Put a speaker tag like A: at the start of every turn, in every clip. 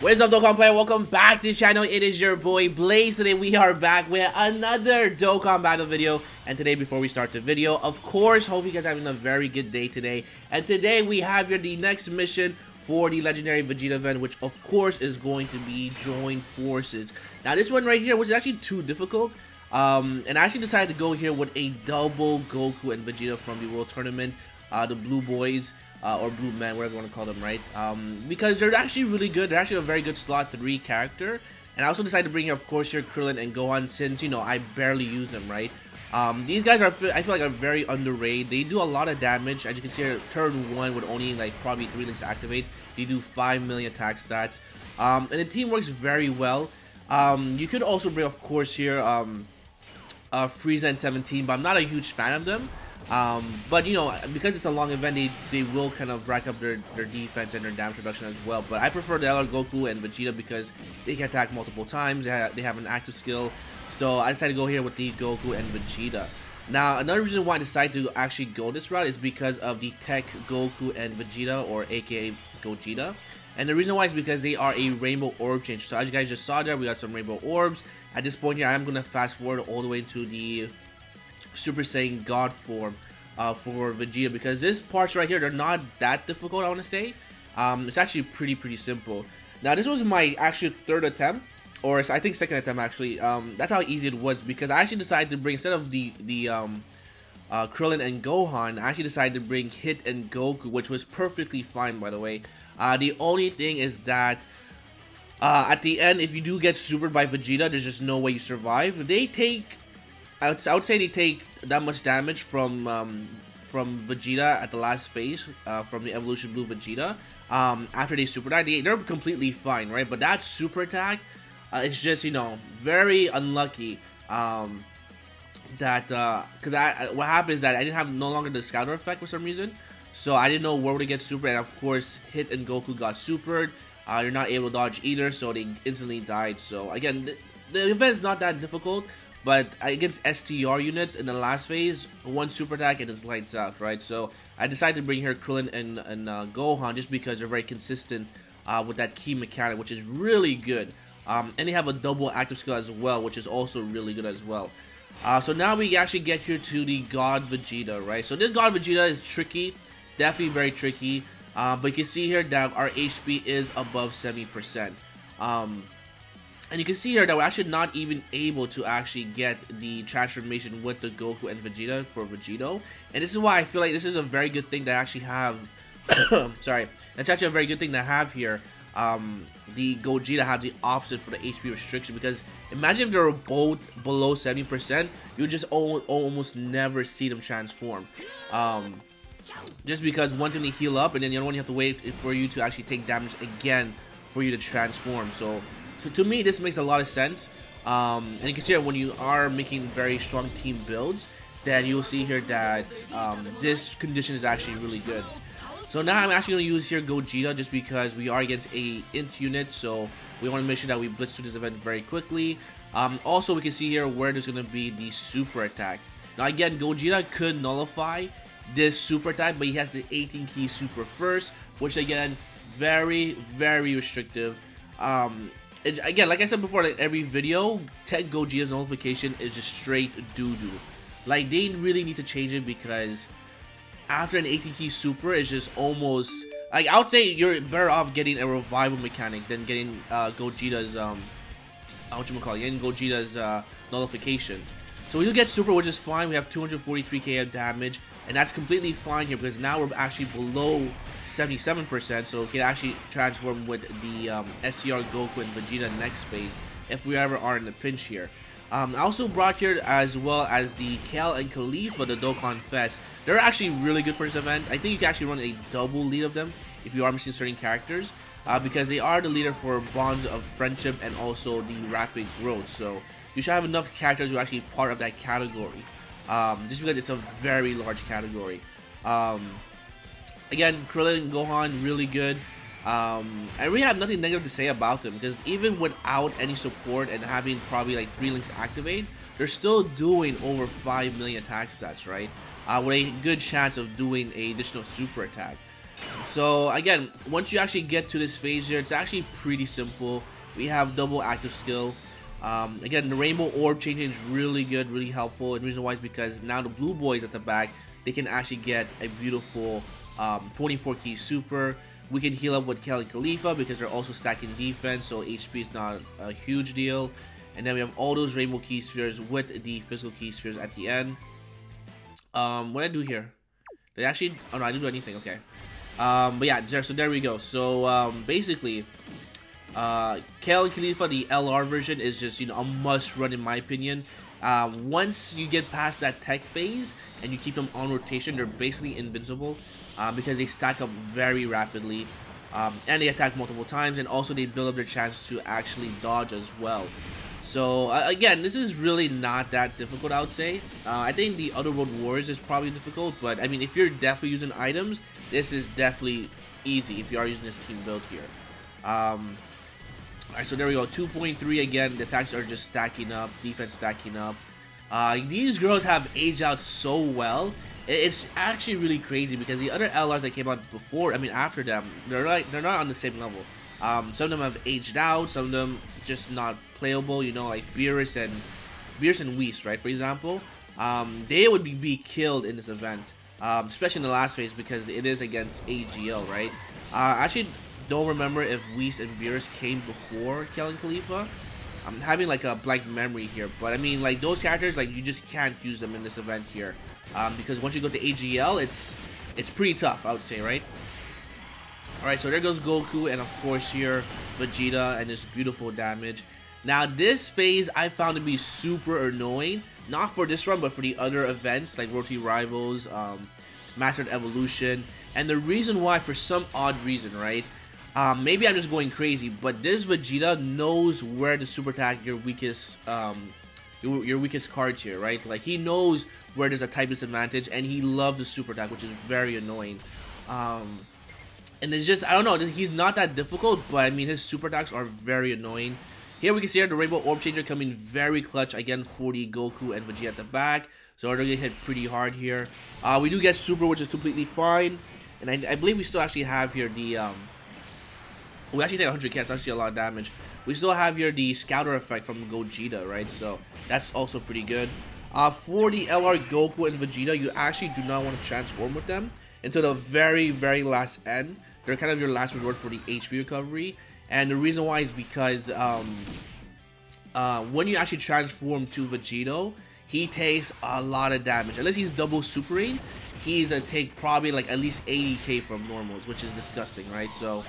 A: What is up, Dokkan player? Welcome back to the channel. It is your boy Blaze. Today we are back with another Dokkan battle video. And today, before we start the video, of course, hope you guys are having a very good day today. And today we have here the next mission for the legendary Vegeta event, which of course is going to be Join Forces. Now this one right here was actually too difficult. And I actually decided to go here with a double Goku and Vegeta from the World Tournament, the Blue Boys. Or Blue Men, whatever you want to call them, right? Because they're actually really good. They're actually a very good slot 3 character. And I also decided to bring here, of course, here Krillin and Gohan, since, you know, I barely use them, right? These guys are, I feel like, are very underrated. They do a lot of damage. As you can see here, turn 1 with only, like, probably 3 links to activate. They do 5 million attack stats. And the team works very well. You could also bring, of course, here, Frieza and 17, but I'm not a huge fan of them. But you know, because it's a long event, they will kind of rack up their defense and their damage reduction as well. But I prefer the LR Goku and Vegeta because they can attack multiple times. They have an active skill, so I decided to go here with the Goku and Vegeta. Now, another reason why I decided to actually go this route is because of the Tech Goku and Vegeta, or aka Gogeta. And the reason why is because they are a Rainbow Orb change. So as you guys just saw there, we got some Rainbow Orbs. At this point here, I am going to fast forward all the way to the Super Saiyan God form for Vegeta, because this parts right here, they're not that difficult, I want to say. It's actually pretty simple. Now this was my actually third attempt, or I think second attempt actually. That's how easy it was, because I actually decided to bring, instead of the Krillin and Gohan, I actually decided to bring Hit and Goku, which was perfectly fine, by the way. The only thing is that at the end, if you do get supered by Vegeta, there's just no way you survive. They take, I would say they take that much damage from Vegeta at the last phase, from the Evolution Blue Vegeta. After they super attack, they're completely fine, right? But that super attack, it's just, you know, very unlucky. Because what happened is that I didn't have no longer the Scouter effect for some reason, so I didn't know where to get super, and of course Hit and Goku got supered. You're not able to dodge either, so they instantly died. So again, the event is not that difficult. But against STR units in the last phase, one super attack and it's lights out, right? So I decided to bring here Krillin and Gohan just because they're very consistent with that key mechanic, which is really good. And they have a double active skill as well, which is also really good as well. So now we actually get here to the God Vegeta, right? So this God Vegeta is tricky, definitely very tricky. But you can see here that our HP is above 70%. And you can see here that we're actually not even able to actually get the transformation with the Goku and Vegeta for Vegito. And this is why I feel like this is a very good thing to actually have. Sorry, that's actually a very good thing to have here. The Gogeta have the opposite for the HP restriction, because imagine if they were both below 70%, you would just almost never see them transform. Just because once when they heal up, and then the other one you have to wait for you to actually take damage again for you to transform. So to me, this makes a lot of sense. And you can see that when you are making very strong team builds, then you'll see here that this condition is actually really good. So now I'm actually going to use here Gogeta just because we are against a int unit, so we want to make sure that we blitz through this event very quickly. Also, we can see here where there's going to be the super attack. Now again, Gogeta could nullify this super attack, but he has the 18 key super first, which again, very restrictive. Again, like I said before, like every video, Tech Gogeta's nullification is just straight doo-doo. Like, they really need to change it, because after an 18 key super, it's just almost, like, I would say you're better off getting a revival mechanic than getting Gogeta's nullification. So we do get super, which is fine. We have 243k of damage, and that's completely fine here, because now we're actually below 77%, so we can actually transform with the SCR Goku and Vegeta next phase if we ever are in a pinch here. I also brought here as well as the Kel and Khalifa, the Dokkan Fest. They're actually really good for this event. I think you can actually run a double lead of them if you are missing certain characters, because they are the leader for bonds of friendship and also the rapid growth. So you should have enough characters who are actually part of that category, just because it's a very large category. Again, Krillin and Gohan, really good. I really have nothing negative to say about them, because even without any support and having probably like 3 links activate, they're still doing over 5 million attack stats, right? With a good chance of doing a additional super attack. So again, once you actually get to this phase here, it's actually pretty simple. We have double active skill. Again, the rainbow orb changing is really good, really helpful. And the reason why is because now the blue boys at the back, they can actually get a beautiful 24 key super. We can heal up with Kel and Khalifa because they're also stacking defense, so HP is not a huge deal. And then we have all those rainbow key spheres with the physical key spheres at the end. What did I do here? Did I actually? Oh no, I didn't do anything. Okay. But yeah, so there we go. So basically, Kel and Khalifa, the LR version, is just, you know, a must run in my opinion. Once you get past that tech phase and you keep them on rotation, they're basically invincible because they stack up very rapidly, and they attack multiple times, and also they build up their chance to actually dodge as well. So again, this is really not that difficult, I would say. I think the Other World Wars is probably difficult, but I mean, if you're definitely using items, this is definitely easy if you are using this team build here. Alright, so there we go. 2.3 again. The attacks are just stacking up, defense stacking up. These girls have aged out so well. It's actually really crazy because the other LRs that came out before, I mean after them, they're not on the same level. Some of them have aged out, some of them just not playable. You know, like Beerus and Whis, right? For example, they would be killed in this event, especially in the last phase because it is against AGL, right? Actually, don't remember if Whis and Beerus came before Kel and Khalifa. I'm having like a blank memory here, but I mean, like, those characters, like, you just can't use them in this event here, because once you go to AGL, it's pretty tough, I would say, right? Alright, so there goes Goku, and of course here, Vegeta, and this beautiful damage. Now, this phase I found to be super annoying, not for this run, but for the other events, like World 3 Rivals, Mastered Evolution, and the reason why, for some odd reason, right? Maybe I'm just going crazy, but this Vegeta knows where the super attack your weakest cards here, right? Like, he knows where there's a type disadvantage, and he loves the super attack, which is very annoying. And it's just, I don't know, he's not that difficult, but I mean, his super attacks are very annoying. Here we can see the Rainbow Orb Changer coming very clutch again for the Goku and Vegeta at the back, so they're gonna hit pretty hard here. We do get super, which is completely fine, and I believe we still actually have here the we actually take 100k, that's actually a lot of damage. We still have here the Scouter effect from Gogeta, right? So that's also pretty good. For the LR Goku and Vegeta, you actually do not want to transform with them until the very, very last end. They're kind of your last resort for the HP recovery. And the reason why is because when you actually transform to Vegeta, he takes a lot of damage. Unless he's double supering, he's gonna take probably like at least 80k from normals, which is disgusting, right? So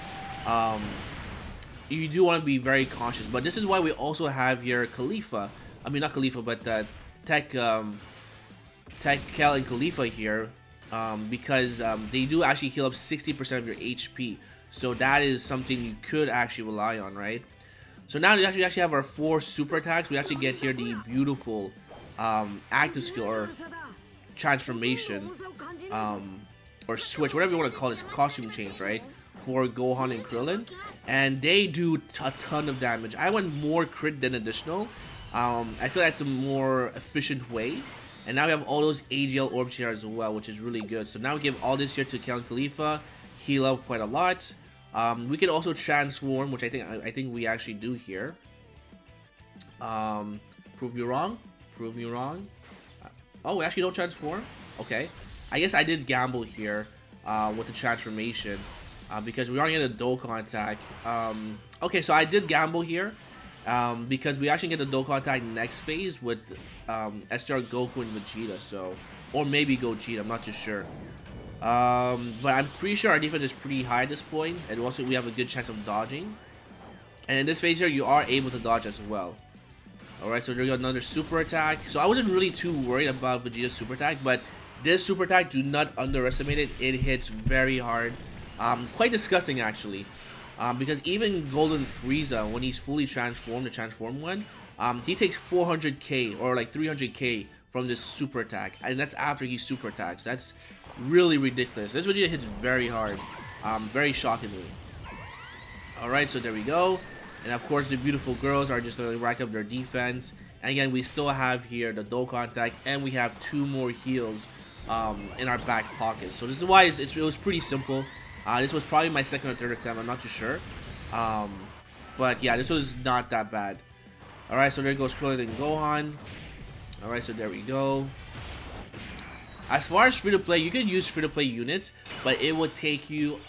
A: you do want to be very cautious, but this is why we also have here Khalifa. I mean, not Khalifa, but Tech Kel and Khalifa here, because they do actually heal up 60% of your HP. So that is something you could actually rely on, right? So now we actually have our 4 super attacks. We actually get here the beautiful active skill or transformation, or switch, whatever you want to call this, costume change, right? For Gohan and Krillin, and they do a ton of damage. I went more crit than additional. I feel that's a more efficient way. And now we have all those AGL orbs here as well, which is really good. So now we give all this here to Kel and Khalifa, heal up quite a lot. We can also transform, which I think we actually do here. Prove me wrong. Prove me wrong. Oh, we actually don't transform. Okay, I guess I did gamble here with the transformation. Because we already get a Dokkan attack. Okay, so I did gamble here, because we actually get the Dokkan attack next phase with STR Goku and Vegeta, so, or maybe Gogeta, I'm not too sure. But I'm pretty sure our defense is pretty high at this point, and also we have a good chance of dodging. And in this phase here, you are able to dodge as well. Alright, so there's another super attack. So I wasn't really too worried about Vegeta's super attack, but this super attack, do not underestimate it. It hits very hard. Quite disgusting actually, because even Golden Frieza, when he's fully transformed, the transform one, he takes 400k or like 300k from this super attack, and that's after he super attacks. That's really ridiculous. This Vegeta hits very hard, very shockingly. Alright, so there we go, and of course the beautiful girls are just going to rack up their defense, and again we still have here the Dokkan attack, and we have 2 more heals in our back pocket. So this is why it was pretty simple. This was probably my second or third attempt. I'm not too sure. But yeah, this was not that bad. Alright, so there goes Krillin and Gohan. Alright, so there we go. As far as free-to-play, you can use free-to-play units, but it would take you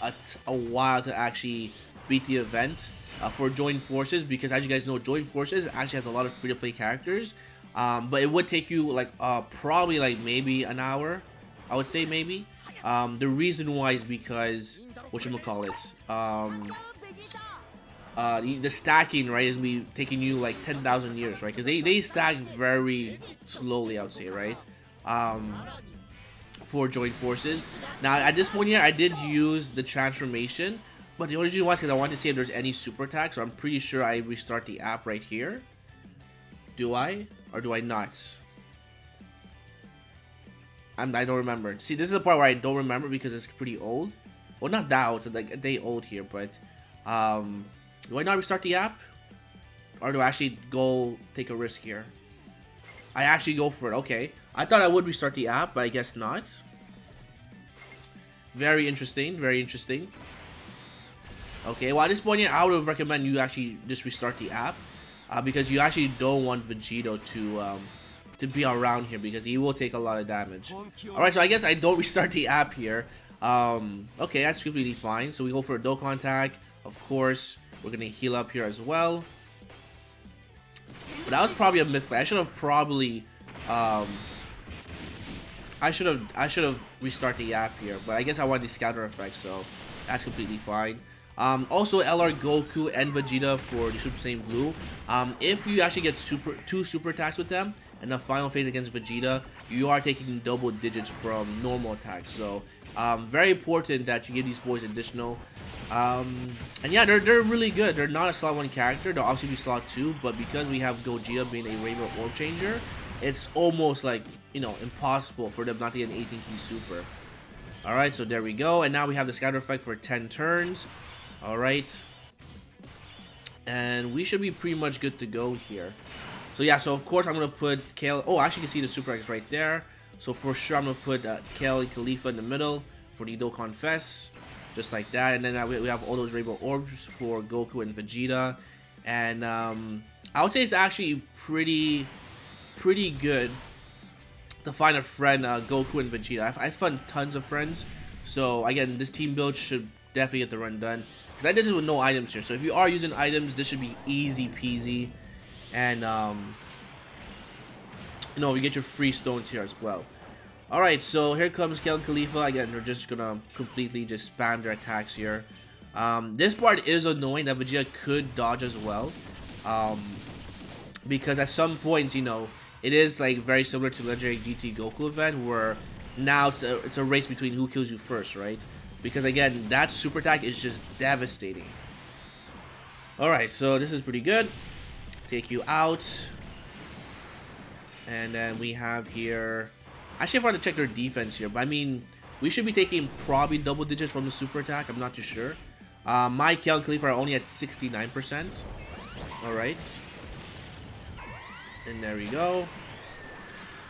A: a while to actually beat the event for Join Forces, because as you guys know, Join Forces actually has a lot of free-to-play characters. But it would take you like probably like maybe an hour, I would say maybe. The reason why is because, whatchamacallit, the stacking, right, is be taking you like 10,000 years, right? Because they stack very slowly, I would say, right? For Joint Forces. Now, at this point here, I did use the transformation, but the only reason why is because I wanted to see if there's any super attack, so I'm pretty sure I restart the app right here. Do I? Or do I not? I don't remember. See, this is the part where I don't remember because it's pretty old. Well, not that old, it's like a day old here, but do I not restart the app? Or do I actually go take a risk here? I actually go for it, okay. I thought I would restart the app, but I guess not. Very interesting, very interesting. Okay, well at this point here, I would recommend you actually just restart the app. Because you actually don't want Vegeta to be around here, because he will take a lot of damage. Alright, so I guess I don't restart the app here. Okay, that's completely fine. So we go for a Dokkan attack. Of course, we're gonna heal up here as well. But that was probably a misplay. I should have probably I should have restart the app here, but I guess I want the scatter effect, so that's completely fine. Also, LR Goku and Vegeta for the Super Saiyan Blue. If you actually get two super attacks with them in the final phase against Vegeta, you are taking double digits from normal attacks. So, very important that you give these boys additional. And yeah, they're really good. They're not a slot 1 character. They'll obviously be slot 2, but because we have Gogeta being a Rainbow Orb Changer, it's almost like, you know, impossible for them not to get an 18 key super. Alright, so there we go. And now we have the scatter effect for 10 turns. Alright. And we should be pretty much good to go here. So yeah, so of course I'm going to put Kale. Oh, actually you can see the Super X right there. So for sure I'm going to put Kale and Khalifa in the middle for the Dokkan Fest. Just like that. And then we have all those Rainbow Orbs for Goku and Vegeta. And I would say it's actually pretty good to find a friend, Goku and Vegeta. I found tons of friends. So again, this team build should definitely get the run done. Because I did this with no items here. So if you are using items, this should be easy peasy. And, you know, you get your free stones here as well. Alright, so here comes Kale and Khalifa. Again, they're just gonna completely just spam their attacks here. This part is annoying that Vegeta could dodge as well. Because at some points, you know, it is like very similar to Legendary GT Goku event, where now it's a race between who kills you first, right? Because again, that super attack is just devastating. Alright, so this is pretty good. Take you out. And then we have here... Actually, I have to check their defense here, but I mean, we should be taking probably double digits from the super attack. I'm not too sure. My Kale and Khalifa are only at 69%. Alright. And there we go.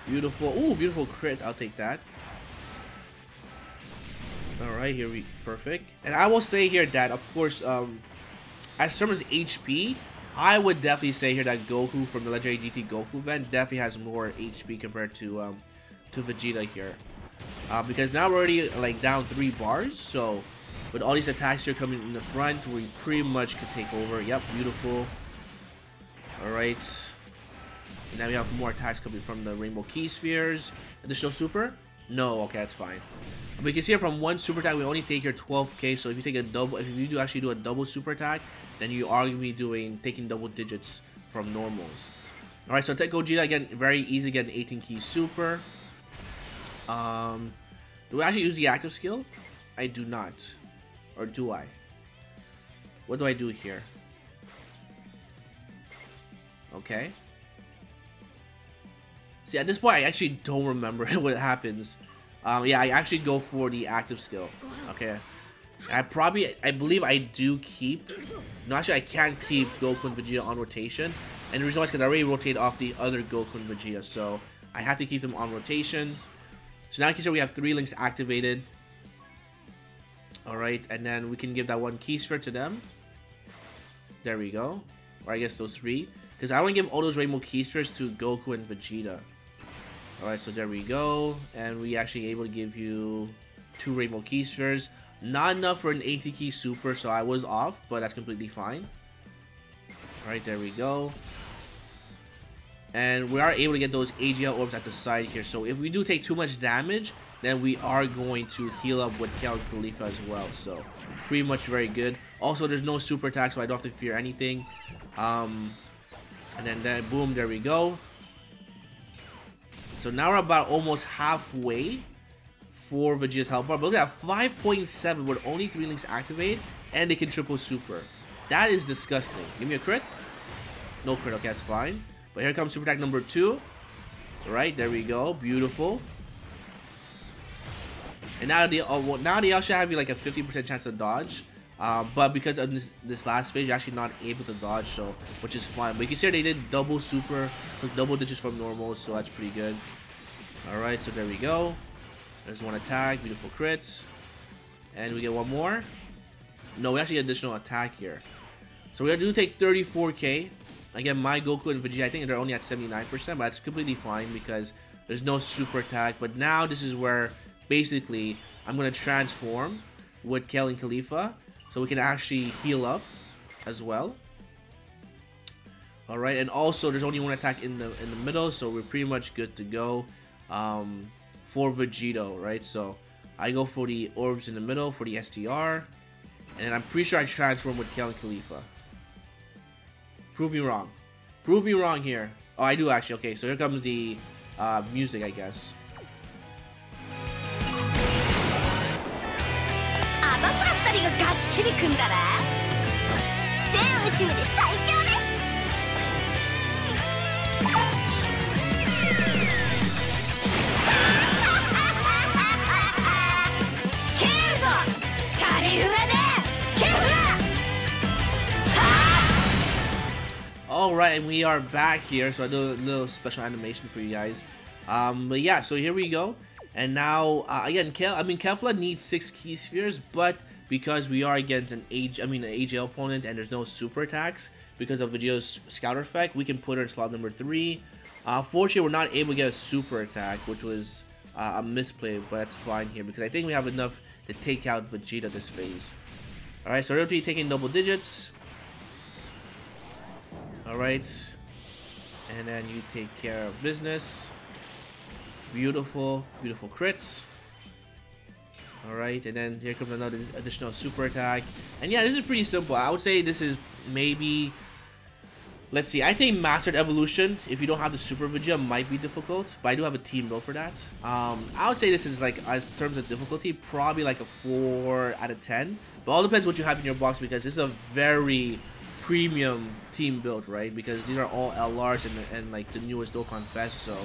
A: Beautiful. Ooh, beautiful crit. I'll take that. Alright, here we... Perfect. And I will say here that, of course, as terms as HP, I would definitely say here that Goku from the Legendary GT Goku event definitely has more HP compared to Vegeta here. Because now we're already like down 3 bars, so with all these attacks here coming in the front, we pretty much could take over. Yep, beautiful. Alright. And now we have more attacks coming from the Rainbow Key Spheres. Additional super? No, okay, that's fine. But you can see here from one super attack, we only take here 12k. So if you take a double, if you do actually do a double super attack, then you are going to be taking double digits from normals. Alright, so take Gogeta again, very easy to get an 18 key super. Do I actually use the active skill? I do not. Or do I? What do I do here? Okay. See, at this point, I actually don't remember what happens. Yeah, I actually go for the active skill. Okay. I believe I do keep... No, actually, I can't keep Goku and Vegeta on rotation. And the reason why is because I already rotate off the other Goku and Vegeta. So, I have to keep them on rotation. So now you can see we have 3 links activated. Alright, and then we can give that one key sphere to them. There we go. Or I guess those 3. Because I want to give all those rainbow key spheres to Goku and Vegeta. Alright, so there we go. And we actually able to give you 2 rainbow key spheres. Not enough for an 80 key super, so I was off, but that's completely fine. Alright, there we go. And we are able to get those AGL orbs at the side here. So if we do take too much damage, then we are going to heal up with Kel and Khalifa as well. So pretty much very good. Also, there's no super attack, so I don't have to fear anything. And then boom, there we go. So now we're about almost halfway for Vegeta's health bar. But look at that, 5.7 with only 3 links activate, and they can triple super. That is disgusting. Give me a crit. No crit, okay, that's fine. But here comes super attack number 2. Right, there we go. Beautiful. And now they also have you like a 50% chance to dodge. But because of this last phase, you're actually not able to dodge, so which is fine. But you can see they did double super, took double digits from normal, so that's pretty good. Alright, so there we go. There's one attack, beautiful crits. And we get one more. No, we actually get additional attack here. So we do take 34k. Again, my Goku and Vegeta, I think they're only at 79%, but that's completely fine because there's no super attack. But now this is where basically I'm going to transform with Kel and Khalifa, so we can actually heal up as well. Alright, and also there's only one attack in the middle, so we're pretty much good to go for Vegeta, right? So I go for the orbs in the middle for the STR, and I'm pretty sure I transform with Kel and Khalifa. Prove me wrong. Prove me wrong here. Oh, I do actually. Okay, so here comes the music, I guess. Alright, and we are back here, so I do a little special animation for you guys. But yeah, so here we go. And now, again, Kefla needs 6 key spheres, but because we are against an AGL opponent and there's no super attacks, because of Vegeta's Scouter effect, we can put her in slot number 3. Fortunately, we're not able to get a super attack, which was a misplay, but that's fine here, because I think we have enough to take out Vegeta this phase. Alright, so we're going to be taking double digits. Alright, and then you take care of business. Beautiful, beautiful crits. Alright, and then here comes another additional super attack. And yeah, this is pretty simple. I would say this is maybe, let's see, I think Mastered Evolution, if you don't have the Super Vegeta, might be difficult, but I do have a team build for that. I would say this is like, as terms of difficulty, probably like a 4 out of 10. But all depends what you have in your box, because this is a very premium team build, right? Because these are all LRs and like the newest Dokkan Fest, so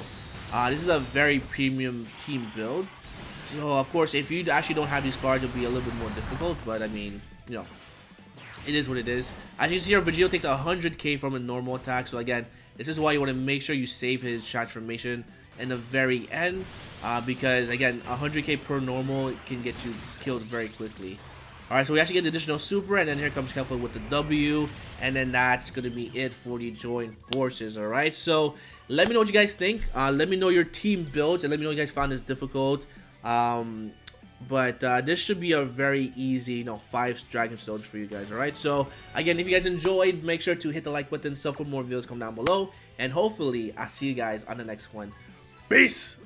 A: this is a very premium team build. So of course, if you actually don't have these cards, it'll be a little bit more difficult, but I mean, you know, it is what it is. As you see here, Vegeta takes 100k from a normal attack, so again, this is why you want to make sure you save his transformation in the very end, because again, 100k per normal can get you killed very quickly. Alright, so we actually get the additional super, and then here comes Kefla with the W, and then that's going to be it for the joint forces, alright? So, let me know what you guys think. Let me know your team builds, and let me know if you guys found this difficult. But this should be a very easy, 5 Dragon Stones for you guys, alright? So, again, if you guys enjoyed, make sure to hit the like button, sub for more videos, come down below, and hopefully, I'll see you guys on the next one. Peace!